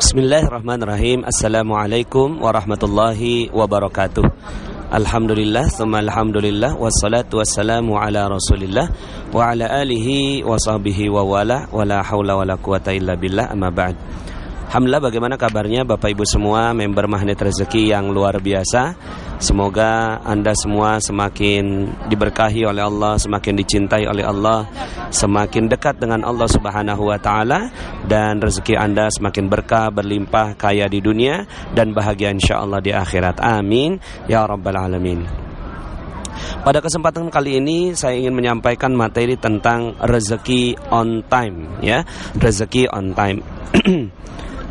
Bismillahirrahmanirrahim. Assalamualaikum warahmatullahi wabarakatuh. Alhamdulillah, tsumma alhamdulillah, wassalatu wassalamu ala Rasulillah wa ala alihi wa sahbihi wa wala wala haula wala quwata illa billah, amma ba'd. Alhamdulillah, bagaimana kabarnya Bapak Ibu semua member Magnet Rezeki yang luar biasa? Semoga Anda semua semakin diberkahi oleh Allah, semakin dicintai oleh Allah, semakin dekat dengan Allah Subhanahu wa taala, dan rezeki Anda semakin berkah, berlimpah, kaya di dunia dan bahagia insyaallah di akhirat. Amin ya rabbal alamin. Pada kesempatan kali ini saya ingin menyampaikan materi tentang rezeki on time, ya. Rezeki on time.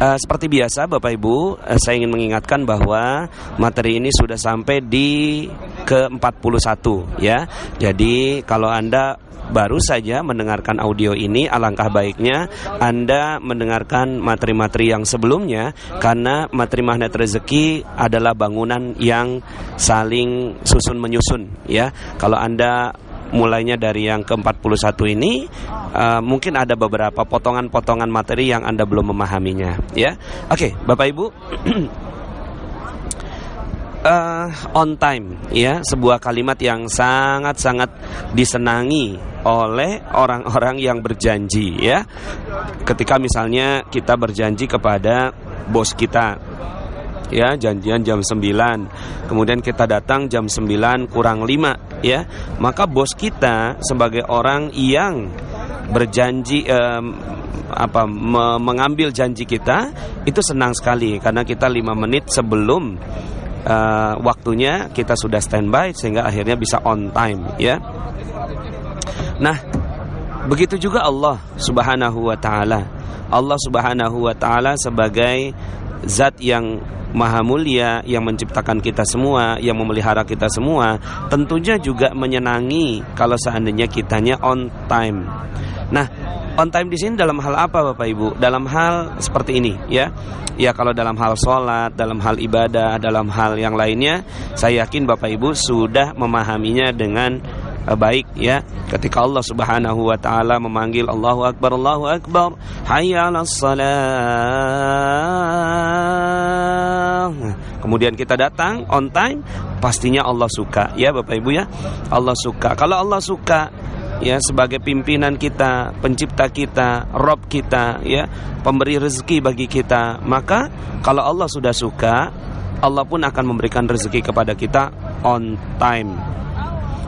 Seperti biasa Bapak Ibu, saya ingin mengingatkan bahwa materi ini sudah sampai di ke-41, ya. Jadi kalau Anda baru saja mendengarkan audio ini, alangkah baiknya Anda mendengarkan materi-materi yang sebelumnya, karena materi Magnet Rezeki adalah bangunan yang saling susun menyusun, ya. Kalau Anda mulainya dari yang ke-41 ini, mungkin ada beberapa potongan-potongan materi yang Anda belum memahaminya, ya. Oke, Bapak Ibu, on time, ya, sebuah kalimat yang sangat-sangat disenangi oleh orang-orang yang berjanji, ya. Ketika misalnya kita berjanji kepada bos kita, ya, janjian jam 9, kemudian kita datang jam 9 kurang 5, ya, maka bos kita sebagai orang yang berjanji, mengambil janji kita, itu senang sekali karena kita 5 menit sebelum waktunya kita sudah standby, sehingga akhirnya bisa on time, ya. Nah, begitu juga Allah Subhanahu wa taala. Allah Subhanahu wa taala sebagai zat yang maha mulia, yang menciptakan kita semua, yang memelihara kita semua, tentunya juga menyenangi kalau seandainya kitanya on time. Nah, on time di sini dalam hal apa Bapak Ibu? Dalam hal seperti ini, ya. Ya, kalau dalam hal sholat, dalam hal ibadah, dalam hal yang lainnya, saya yakin Bapak Ibu sudah memahaminya dengan baik, ya. Ketika Allah Subhanahu wa taala memanggil Allahu Akbar, hayya 'alas shalah, kemudian kita datang on time, pastinya Allah suka, ya Bapak Ibu, ya. Allah suka. Kalau Allah suka, ya, sebagai pimpinan kita, pencipta kita, Rob kita, ya, pemberi rezeki bagi kita, maka kalau Allah sudah suka, Allah pun akan memberikan rezeki kepada kita on time.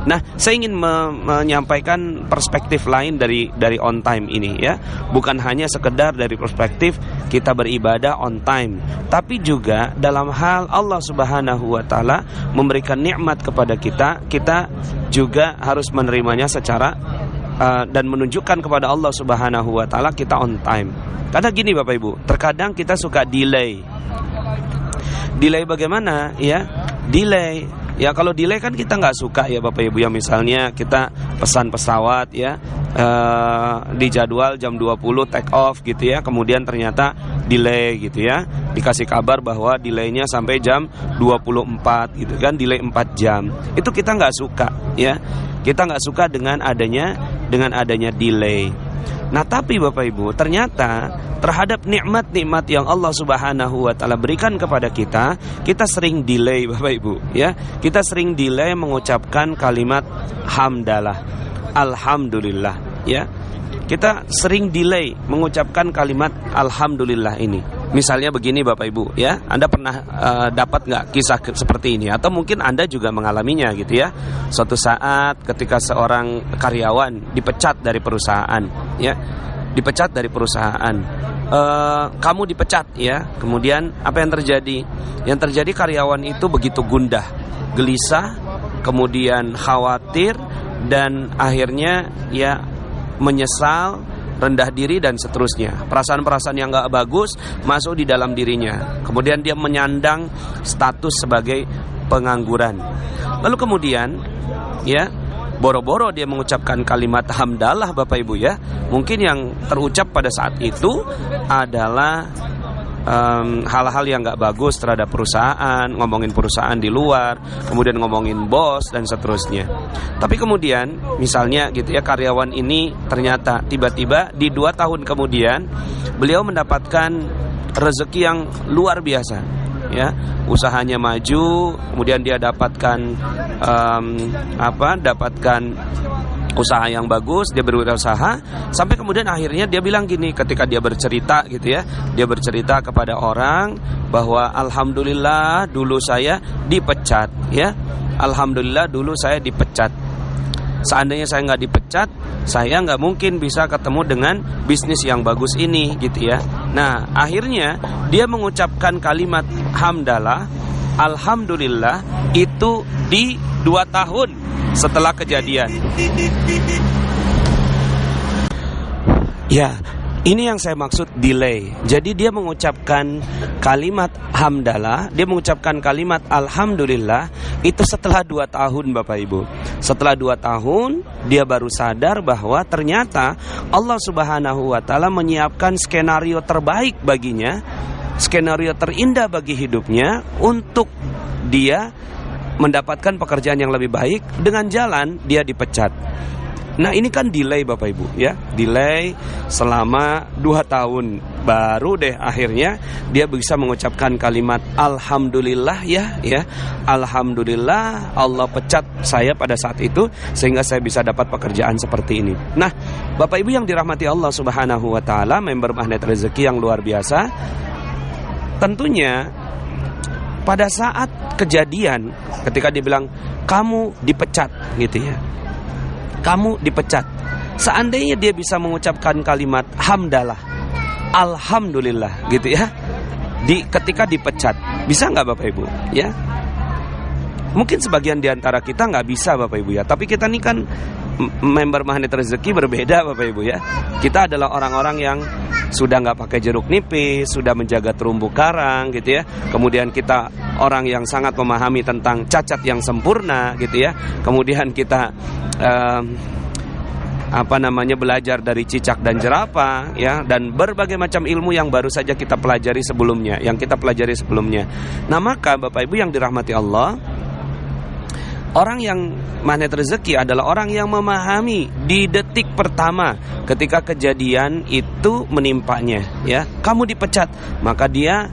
Nah, saya ingin menyampaikan perspektif lain dari on time ini, ya. Bukan hanya sekedar dari perspektif kita beribadah on time, tapi juga dalam hal Allah Subhanahu wa taala memberikan nikmat kepada kita, kita juga harus menerimanya secara dan menunjukkan kepada Allah Subhanahu wa taala kita on time. Karena gini Bapak Ibu, terkadang kita suka delay. Delay bagaimana, ya? Delay, ya, kalau delay kan kita nggak suka, ya Bapak Ibu, ya. Misalnya kita pesan pesawat, ya, di jadwal jam 20 take off gitu, ya, kemudian ternyata delay gitu, ya, dikasih kabar bahwa delaynya sampai jam 24 gitu kan, delay 4 jam. Itu kita nggak suka, ya. Kita nggak suka dengan adanya delay. Nah, tapi Bapak Ibu, ternyata terhadap nikmat-nikmat yang Allah Subhanahu wa taala berikan kepada kita, kita sering delay Bapak Ibu, ya. Kita sering delay mengucapkan kalimat hamdalah, alhamdulillah, ya. Kita sering delay mengucapkan kalimat alhamdulillah ini. Misalnya begini Bapak Ibu, ya, Anda pernah dapat nggak kisah seperti ini? Atau mungkin Anda juga mengalaminya gitu, ya. Suatu saat ketika seorang karyawan dipecat dari perusahaan, ya, dipecat dari perusahaan, kamu dipecat, ya. Kemudian apa yang terjadi? Yang terjadi karyawan itu begitu gundah, gelisah, kemudian khawatir, dan akhirnya, ya, menyesal, rendah diri, dan seterusnya. Perasaan-perasaan yang gak bagus masuk di dalam dirinya. Kemudian dia menyandang status sebagai pengangguran. Lalu kemudian, ya, boro-boro dia mengucapkan kalimat hamdalah Bapak Ibu, ya. Mungkin yang terucap pada saat itu adalah hal-hal yang gak bagus terhadap perusahaan, ngomongin perusahaan di luar, kemudian ngomongin bos dan seterusnya. Tapi kemudian misalnya gitu ya, karyawan ini ternyata tiba-tiba di 2 tahun kemudian beliau mendapatkan rezeki yang luar biasa, ya, usahanya maju, kemudian dia dapatkan dapatkan usaha yang bagus, dia berwirausaha, sampai kemudian akhirnya dia bilang gini ketika dia bercerita gitu ya, dia bercerita kepada orang bahwa alhamdulillah dulu saya dipecat, ya, alhamdulillah dulu saya dipecat. Seandainya saya nggak dipecat, saya nggak mungkin bisa ketemu dengan bisnis yang bagus ini, gitu ya. Nah, akhirnya dia mengucapkan kalimat hamdalah, alhamdulillah, itu di 2 tahun setelah kejadian. Ya, ini yang saya maksud delay. Jadi dia mengucapkan kalimat hamdalah, dia mengucapkan kalimat alhamdulillah itu setelah 2 tahun, Bapak Ibu. Setelah 2 tahun dia baru sadar bahwa ternyata Allah Subhanahu wa taala menyiapkan skenario terbaik baginya, skenario terindah bagi hidupnya untuk dia mendapatkan pekerjaan yang lebih baik dengan jalan dia dipecat. Nah, ini kan delay Bapak Ibu, ya, delay selama 2 tahun, baru deh akhirnya dia bisa mengucapkan kalimat alhamdulillah, ya, alhamdulillah Allah pecat saya pada saat itu sehingga saya bisa dapat pekerjaan seperti ini. Nah, Bapak Ibu yang dirahmati Allah Subhanahu wa taala, member Magnet Rezeki yang luar biasa, tentunya pada saat kejadian ketika dia bilang kamu dipecat, gitu ya, kamu dipecat, seandainya dia bisa mengucapkan kalimat hamdalah, alhamdulillah, gitu ya, ketika dipecat, bisa nggak Bapak Ibu, ya? Mungkin sebagian di antara kita nggak bisa Bapak Ibu, ya, tapi kita ini kan member Magnet Rezeki berbeda Bapak Ibu, ya. Kita adalah orang-orang yang sudah nggak pakai jeruk nipis, sudah menjaga terumbu karang, gitu ya. Kemudian kita orang yang sangat memahami tentang cacat yang sempurna, gitu ya. Kemudian kita belajar dari cicak dan jerapah, ya, dan berbagai macam ilmu yang baru saja kita pelajari sebelumnya, Nah, maka Bapak Ibu yang dirahmati Allah, orang yang Magnet Rezeki adalah orang yang memahami di detik pertama ketika kejadian itu menimpanya, ya, kamu dipecat, maka dia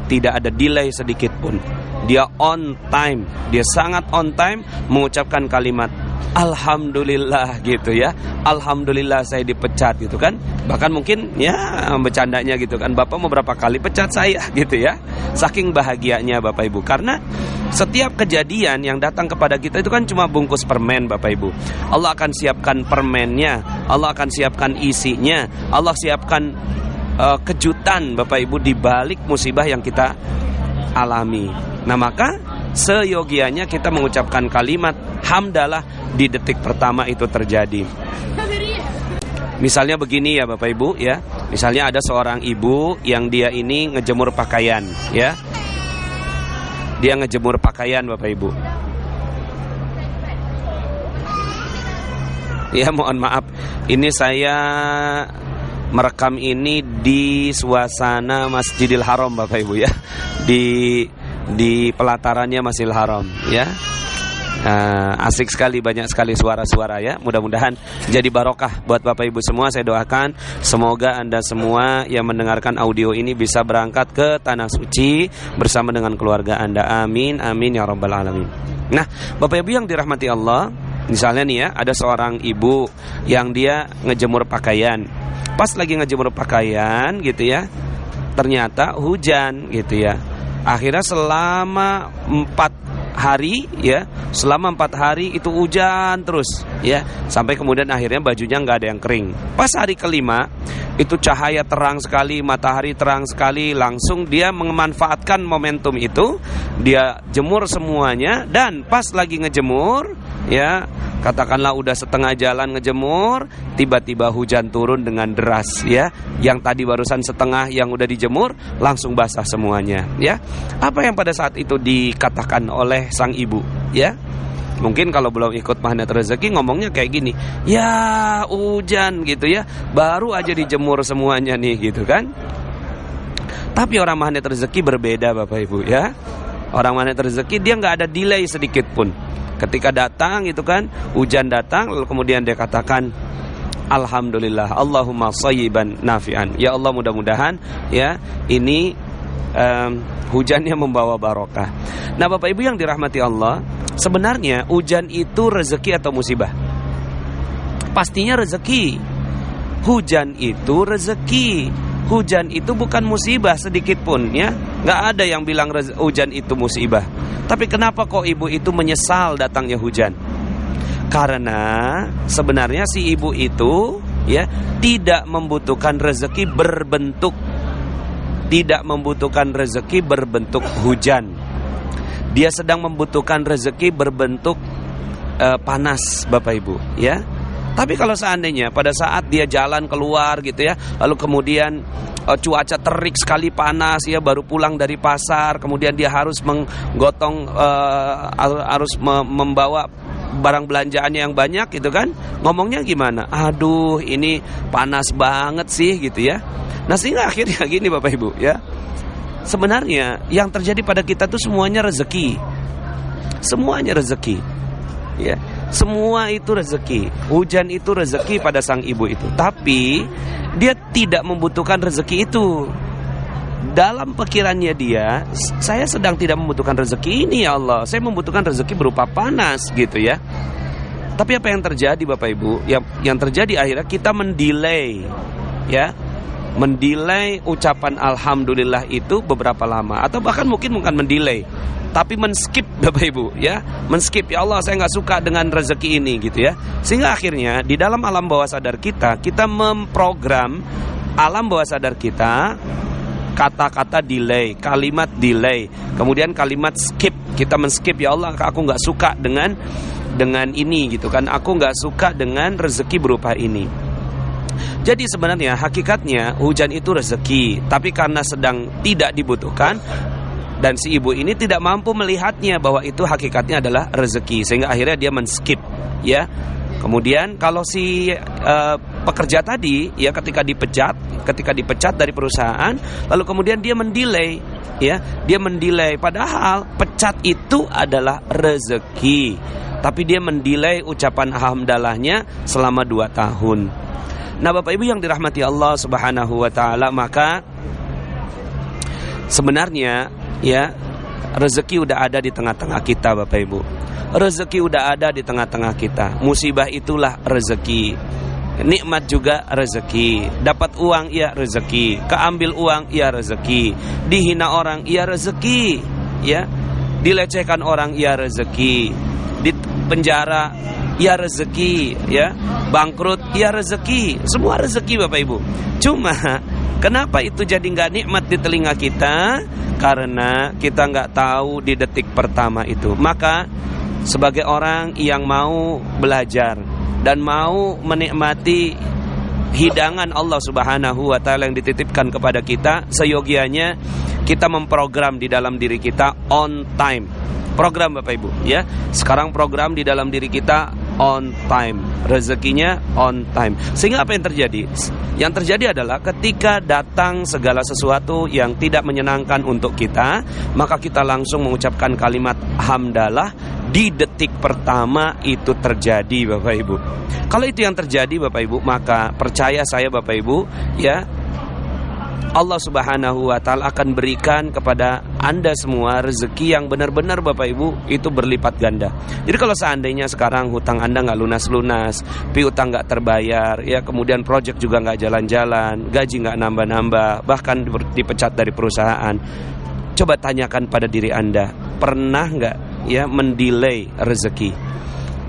tidak ada delay sedikit pun. Dia on time, dia sangat on time mengucapkan kalimat alhamdulillah, gitu ya. Alhamdulillah saya dipecat, gitu kan. Bahkan mungkin ya bercandanya gitu kan, Bapak mau berapa kali pecat saya, gitu ya. Saking bahagianya Bapak Ibu, karena setiap kejadian yang datang kepada kita itu kan cuma bungkus permen Bapak Ibu. Allah akan siapkan permennya, Allah akan siapkan isinya, Allah siapkan kejutan Bapak Ibu di balik musibah yang kita alami. Nah, maka seyogianya kita mengucapkan kalimat hamdalah di detik pertama itu terjadi. Misalnya begini ya Bapak Ibu, ya. Misalnya ada seorang ibu yang dia ini ngejemur pakaian, ya. Dia ngejemur pakaian Bapak Ibu. Ya, mohon maaf, ini saya merekam ini di suasana Masjidil Haram Bapak Ibu, ya. Di pelatarannya Masjidil Haram, ya. Asik sekali, banyak sekali suara-suara, ya. Mudah-mudahan jadi barokah buat Bapak Ibu semua. Saya doakan semoga Anda semua yang mendengarkan audio ini bisa berangkat ke Tanah Suci bersama dengan keluarga Anda. Amin, amin ya rabbal alamin. Nah, Bapak Ibu yang dirahmati Allah, misalnya nih ya, ada seorang ibu yang dia ngejemur pakaian. Pas lagi ngejemur pakaian, gitu ya, ternyata hujan, gitu ya. Akhirnya selama 4 hari, ya, selama 4 hari itu hujan terus, ya, sampai kemudian akhirnya bajunya nggak ada yang kering. Pas hari kelima itu cahaya terang sekali, matahari terang sekali, langsung dia memanfaatkan momentum itu, dia jemur semuanya, dan pas lagi ngejemur, ya, katakanlah udah setengah jalan ngejemur, tiba-tiba hujan turun dengan deras, ya. Yang tadi barusan setengah yang udah dijemur langsung basah semuanya, ya. Apa yang pada saat itu dikatakan oleh sang ibu, ya? Mungkin kalau belum ikut Magnet Rezeki ngomongnya kayak gini, ya hujan, gitu ya, baru aja dijemur semuanya nih, gitu kan. Tapi orang Magnet Rezeki berbeda Bapak Ibu, ya. Orang Magnet Rezeki dia nggak ada delay sedikit pun. Ketika datang, gitu kan, hujan datang, lalu kemudian dia katakan alhamdulillah, Allahumma shayyiban nafi'an. Ya Allah, mudah-mudahan ya ini hujannya membawa barokah. Nah, Bapak Ibu yang dirahmati Allah, sebenarnya hujan itu rezeki atau musibah? Pastinya rezeki. Hujan itu rezeki. Hujan itu bukan musibah sedikit pun ya. Nggak ada yang bilang hujan itu musibah. Tapi kenapa kok ibu itu menyesal datangnya hujan? Karena sebenarnya si ibu itu ya tidak membutuhkan rezeki berbentuk, tidak membutuhkan rezeki berbentuk hujan. Dia sedang membutuhkan rezeki berbentuk panas, Bapak Ibu ya. Tapi kalau seandainya pada saat dia jalan keluar gitu ya, lalu kemudian cuaca terik sekali panas ya, baru pulang dari pasar, kemudian dia harus menggotong harus membawa barang belanjaannya yang banyak gitu kan, ngomongnya gimana? Aduh, ini panas banget sih gitu ya. Nah, sehingga akhirnya gini Bapak Ibu ya, sebenarnya yang terjadi pada kita tuh semuanya rezeki. Semuanya rezeki ya. Semua itu rezeki. Hujan itu rezeki pada sang ibu itu. Tapi dia tidak membutuhkan rezeki itu. Dalam pikirannya dia, saya sedang tidak membutuhkan rezeki ini ya Allah, saya membutuhkan rezeki berupa panas gitu ya. Tapi apa yang terjadi Bapak Ibu? Yang terjadi akhirnya kita mendelay ya, mendelay ucapan alhamdulillah itu beberapa lama, atau bahkan mungkin bukan mendelay, tapi men-skip Bapak Ibu ya, men-skip, ya Allah saya nggak suka dengan rezeki ini gitu ya. Sehingga akhirnya di dalam alam bawah sadar kita memprogram alam bawah sadar kita kata-kata delay, kalimat delay, kemudian kalimat skip, kita men-skip, ya Allah aku nggak suka dengan ini gitu kan, aku nggak suka dengan rezeki berupa ini. Jadi sebenarnya hakikatnya hujan itu rezeki, tapi karena sedang tidak dibutuhkan dan si ibu ini tidak mampu melihatnya bahwa itu hakikatnya adalah rezeki, sehingga akhirnya dia men-skip ya. Kemudian kalau si pekerja tadi ya ketika dipecat dari perusahaan, lalu kemudian dia mendelay ya, dia mendelay padahal pecat itu adalah rezeki, tapi dia mendelay ucapan alhamdulillahnya selama 2 tahun. Nah, Bapak Ibu yang dirahmati Allah Subhanahu wa taala, maka sebenarnya ya rezeki udah ada di tengah-tengah kita Bapak Ibu. Rezeki udah ada di tengah-tengah kita. Musibah itulah rezeki. Nikmat juga rezeki. Dapat uang ya rezeki. Keambil uang ya rezeki. Dihina orang ya rezeki. Ya. Dilecehkan orang ya rezeki. Di penjara ya rezeki, ya. Bangkrut ya rezeki. Semua rezeki Bapak Ibu. Cuma kenapa itu jadi nggak nikmat di telinga kita? Karena kita nggak tahu di detik pertama itu. Maka sebagai orang yang mau belajar dan mau menikmati hidangan Allah Subhanahu wa taala yang dititipkan kepada kita, seyogianya kita memprogram di dalam diri kita on time. Program Bapak Ibu ya. Sekarang program di dalam diri kita on time, rezekinya on time. Sehingga apa yang terjadi? Yang terjadi adalah ketika datang segala sesuatu yang tidak menyenangkan untuk kita, maka kita langsung mengucapkan kalimat hamdalah di detik pertama itu terjadi Bapak Ibu. Kalau itu yang terjadi Bapak Ibu, maka percaya saya Bapak Ibu ya, Allah Subhanahu wa taala akan berikan kepada Anda semua rezeki yang benar-benar Bapak Ibu itu berlipat ganda. Jadi kalau seandainya sekarang hutang Anda nggak lunas-lunas, piutang nggak terbayar, ya kemudian proyek juga nggak jalan-jalan, gaji nggak nambah-nambah, bahkan dipecat dari perusahaan, coba tanyakan pada diri Anda, pernah nggak ya mendelay rezeki?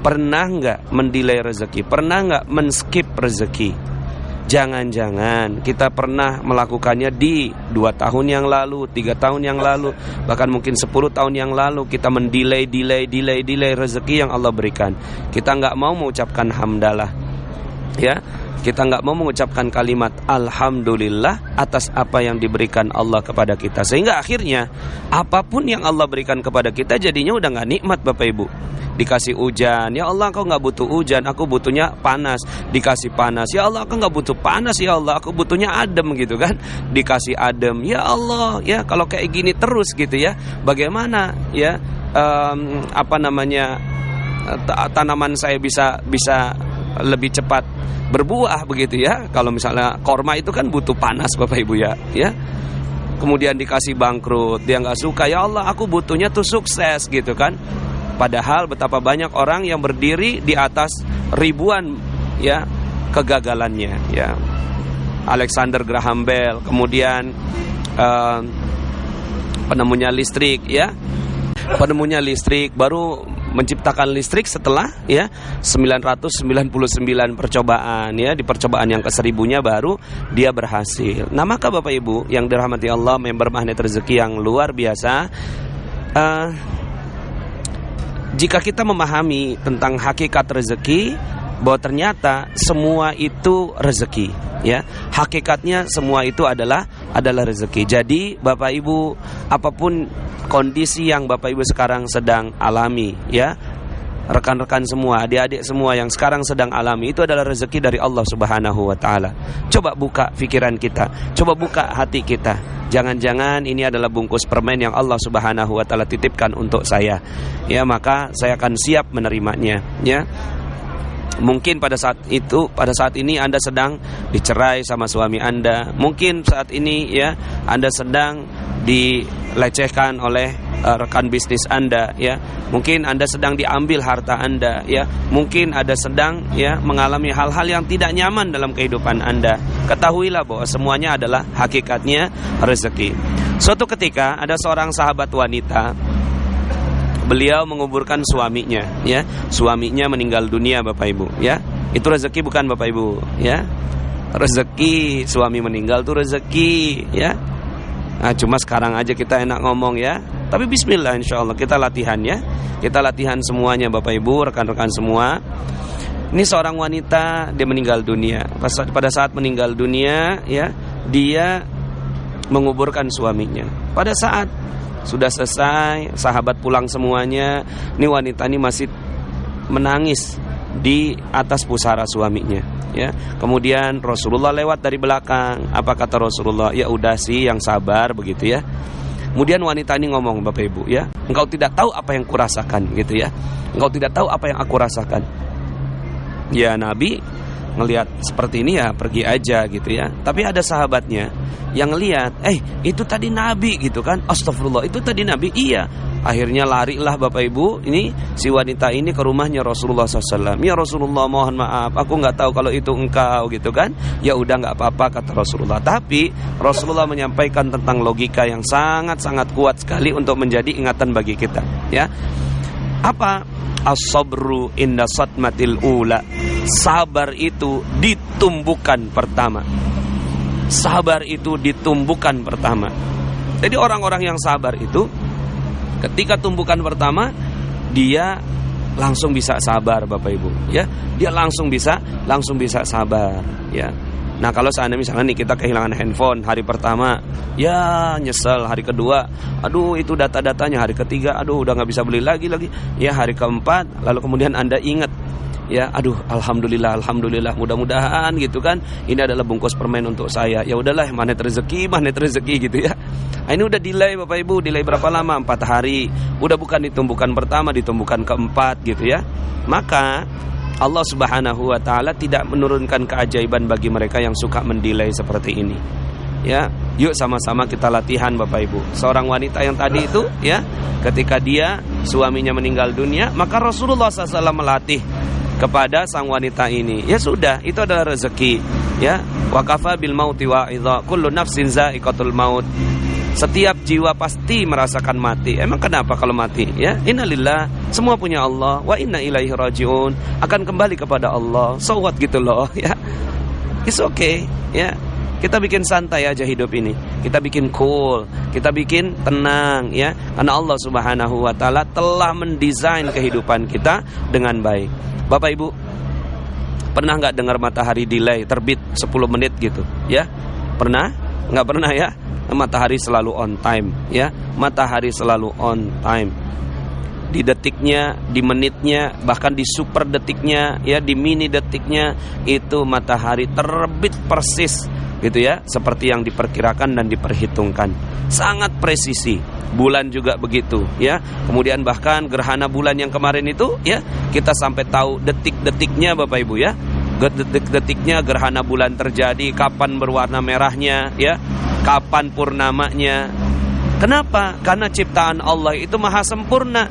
Pernah nggak mendelay rezeki? Pernah nggak men-skip rezeki? Jangan-jangan kita pernah melakukannya di 2 tahun yang lalu, 3 tahun yang lalu, bahkan mungkin 10 tahun yang lalu. Kita mendelay rezeki yang Allah berikan. Kita nggak mau mengucapkan hamdalah ya, kita nggak mau mengucapkan kalimat alhamdulillah atas apa yang diberikan Allah kepada kita. Sehingga akhirnya apapun yang Allah berikan kepada kita jadinya udah nggak nikmat Bapak Ibu. Dikasih hujan, ya Allah Engkau nggak butuh hujan, aku butuhnya panas. Dikasih panas, ya Allah aku nggak butuh panas, ya Allah aku butuhnya adem gitu kan. Dikasih adem, ya Allah ya kalau kayak gini terus gitu ya, bagaimana ya tanaman saya bisa lebih cepat berbuah begitu ya. Kalau misalnya korma itu kan butuh panas Bapak Ibu ya. Kemudian dikasih bangkrut, dia nggak suka, ya Allah aku butuhnya tuh sukses gitu kan. Padahal betapa banyak orang yang berdiri di atas ribuan ya kegagalannya ya. Alexander Graham Bell, kemudian penemunya listrik ya. Penemunya listrik baru menciptakan listrik setelah ya 999 percobaan ya. Di percobaan yang ke-1000-nya baru dia berhasil. Nah, maka Bapak Ibu yang dirahmati Allah, member Magnet Rezeki yang luar biasa, jika kita memahami tentang hakikat rezeki, bahwa ternyata semua itu rezeki ya. Hakikatnya semua itu adalah rezeki. Jadi Bapak Ibu, apapun kondisi yang Bapak Ibu sekarang sedang alami ya, rekan-rekan semua, adik-adik semua yang sekarang sedang alami, itu adalah rezeki dari Allah Subhanahu wa taala. Coba buka pikiran kita, coba buka hati kita. Jangan-jangan ini adalah bungkus permen yang Allah Subhanahu wa taala titipkan untuk saya. Ya, maka saya akan siap menerimanya ya. Mungkin pada saat ini Anda sedang dicerai sama suami Anda. Mungkin saat ini ya Anda sedang dilecehkan oleh rekan bisnis Anda ya. Mungkin Anda sedang diambil harta Anda ya. Mungkin Anda sedang ya mengalami hal-hal yang tidak nyaman dalam kehidupan Anda. Ketahuilah bahwa semuanya adalah hakikatnya rezeki. Suatu ketika ada seorang sahabat wanita, beliau menguburkan suaminya ya. Suaminya meninggal dunia Bapak Ibu ya. Itu rezeki bukan Bapak Ibu ya? Rezeki, suami meninggal itu rezeki ya. Nah, cuma sekarang aja kita enak ngomong ya. Tapi bismillah, insyaallah kita latihan ya. Kita latihan semuanya Bapak Ibu, rekan-rekan semua. Ini seorang wanita, dia meninggal dunia. Pada saat meninggal dunia ya, dia menguburkan suaminya. Pada saat sudah selesai, sahabat pulang semuanya, ini wanita ini masih menangis di atas pusara suaminya ya. Kemudian Rasulullah lewat dari belakang. Apa kata Rasulullah? Ya udah sih, yang sabar begitu ya. Kemudian wanita ini ngomong, Bapak Ibu ya, engkau tidak tahu apa yang kurasakan gitu ya. Engkau tidak tahu apa yang aku rasakan. Ya, Nabi ngelihat seperti ini ya pergi aja gitu ya. Tapi ada sahabatnya yang lihat, itu tadi Nabi gitu kan. Astagfirullah, itu tadi Nabi. Iya. Akhirnya larilah Bapak Ibu, ini si wanita ini ke rumahnya Rasulullah SAW. Ya Rasulullah, mohon maaf, aku nggak tahu kalau itu engkau gitu kan. Ya udah, nggak apa-apa kata Rasulullah. Tapi Rasulullah menyampaikan tentang logika yang sangat-sangat kuat sekali untuk menjadi ingatan bagi kita ya. Apa? As-sabru inda satmatil ula. Sabar itu ditumbuhkan pertama. Sabar itu ditumbuhkan pertama. Jadi orang-orang yang sabar itu, ketika tumbukan pertama, dia langsung bisa sabar Bapak Ibu ya. Dia langsung bisa sabar ya. Nah, kalau seandainya misalnya nih kita kehilangan handphone hari pertama, ya nyesel. Hari kedua, aduh itu data-datanya. Hari ketiga, aduh udah nggak bisa beli lagi. Ya, hari keempat, lalu kemudian Anda ingat, ya, aduh alhamdulillah, mudah-mudahan gitu kan, ini adalah bungkus permen untuk saya. Ya udahlah, magnet rezeki gitu ya. Nah, ini udah delay Bapak Ibu, delay berapa lama? 4 hari. Udah bukan ditumbuhkan pertama, ditumbuhkan keempat gitu ya. Maka Allah Subhanahu wa taala tidak menurunkan keajaiban bagi mereka yang suka mendelay seperti ini. Ya, yuk sama-sama kita latihan Bapak Ibu. Seorang wanita yang tadi itu ya, ketika dia suaminya meninggal dunia, maka Rasulullah SAW melatih kepada sang wanita ini. Ya sudah, itu adalah rezeki ya. Wa kafa bil mauti wa'idha, kullu nafsin za'iqatul maut. Setiap jiwa pasti merasakan mati. Emang kenapa kalau mati? Ya, innalillah, semua punya Allah, wa inna ilaihi rajiun, akan kembali kepada Allah. So what gitu loh ya. It's okay ya. Kita bikin santai aja hidup ini. Kita bikin cool, kita bikin tenang ya. Karena Allah Subhanahu wa taala telah mendesain kehidupan kita dengan baik. Bapak Ibu, pernah nggak dengar matahari delay terbit 10 menit gitu ya? Pernah? Nggak pernah ya? Matahari selalu on time ya. Matahari selalu on time. Di detiknya, di menitnya, bahkan di super detiknya ya, di mini detiknya, itu matahari terbit persis gitu ya, seperti yang diperkirakan dan diperhitungkan. Sangat presisi. Bulan juga begitu ya. Kemudian bahkan gerhana bulan yang kemarin itu ya, kita sampai tahu detik-detiknya Bapak Ibu ya. Detik-detiknya gerhana bulan terjadi, kapan berwarna merahnya ya, kapan purnamanya. Kenapa? Karena ciptaan Allah itu maha sempurna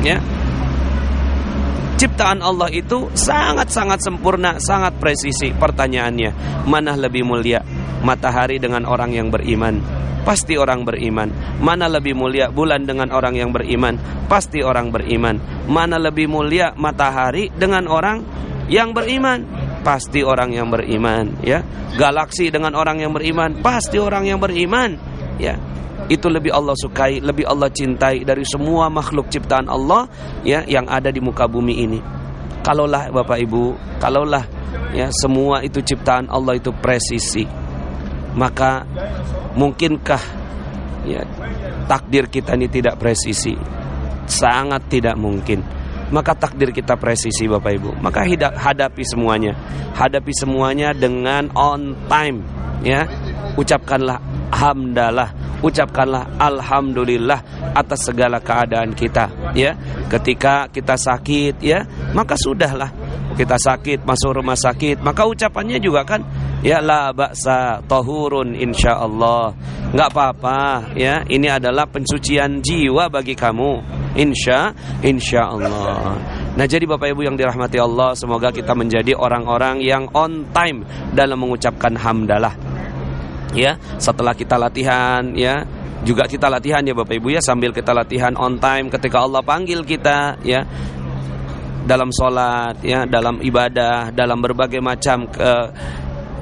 ya. Ciptaan Allah itu sangat-sangat sempurna, sangat presisi. Pertanyaannya, mana lebih mulia? Matahari dengan orang yang beriman, pasti orang beriman. Mana lebih mulia bulan dengan orang yang beriman? Pasti orang beriman. Mana lebih mulia matahari dengan orang yang beriman? Pasti orang yang beriman ya. Galaksi dengan orang yang beriman, pasti orang yang beriman ya. Itu lebih Allah sukai, lebih Allah cintai dari semua makhluk ciptaan Allah ya yang ada di muka bumi ini. Kalaulah Bapak Ibu, kalaulah ya semua itu ciptaan Allah itu presisi, maka mungkinkah ya takdir kita ini tidak presisi? Sangat tidak mungkin. Maka takdir kita presisi Bapak Ibu. Maka hadapi semuanya dengan on time ya. Ucapkanlah hamdalah, ucapkanlah alhamdulillah atas segala keadaan kita ya. Ketika kita sakit ya, maka sudahlah. Kita sakit, masuk rumah sakit, maka ucapannya juga kan ya, la ba'sa tahurun insyaallah. Enggak apa-apa ya, ini adalah pensucian jiwa bagi kamu insyaallah. Nah, jadi Bapak Ibu yang dirahmati Allah, semoga kita menjadi orang-orang yang on time dalam mengucapkan hamdalah. Ya, setelah kita latihan ya, juga kita latihan ya Bapak Ibu ya, sambil kita latihan on time ketika Allah panggil kita ya, dalam sholat ya, dalam ibadah, dalam berbagai macam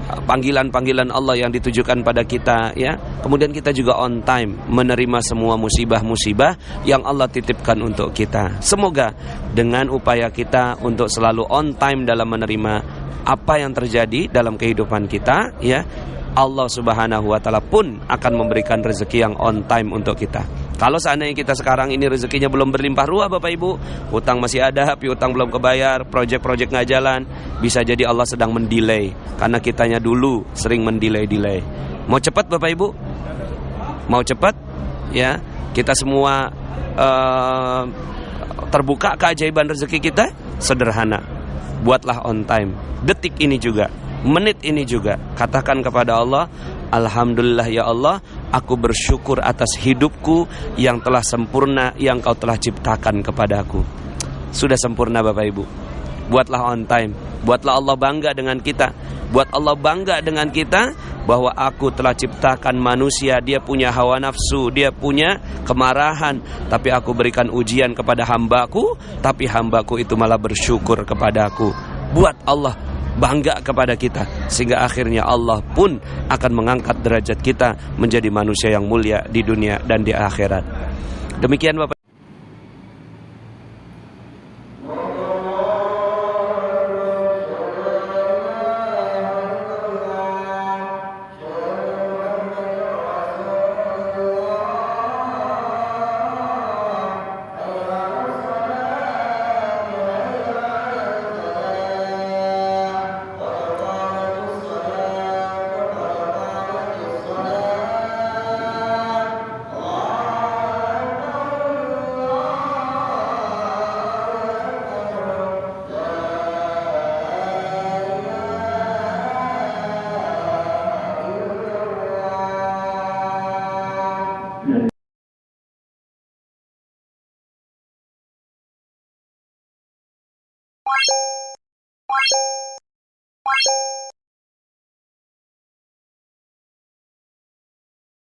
panggilan-panggilan Allah yang ditujukan pada kita ya. Kemudian kita juga on time menerima semua musibah-musibah yang Allah titipkan untuk kita. Semoga dengan upaya kita untuk selalu on time dalam menerima apa yang terjadi dalam kehidupan kita ya, Allah Subhanahu wa Ta'ala pun akan memberikan rezeki yang on time untuk kita. Kalau seandainya kita sekarang ini rezekinya belum berlimpah ruah Bapak Ibu, utang masih ada, piutang belum kebayar, proyek-proyek nggak jalan, bisa jadi Allah sedang mendelay karena kitanya dulu sering mendelay. Mau cepat Bapak Ibu? Mau cepat? Ya, kita semua terbuka keajaiban rezeki kita. Sederhana, buatlah on time. Detik ini juga, menit ini juga, katakan kepada Allah, alhamdulillah ya Allah, aku bersyukur atas hidupku yang telah sempurna, yang kau telah ciptakan kepadaku. Sudah sempurna Bapak Ibu. Buatlah on time. Buatlah Allah bangga dengan kita. Buat Allah bangga dengan kita bahwa aku telah ciptakan manusia, dia punya hawa nafsu, dia punya kemarahan, tapi aku berikan ujian kepada hambaku, tapi hambaku itu malah bersyukur kepadaku. Buat Allah bangga kepada kita, sehingga akhirnya Allah pun akan mengangkat derajat kita menjadi manusia yang mulia di dunia dan di akhirat. Demikian Bapak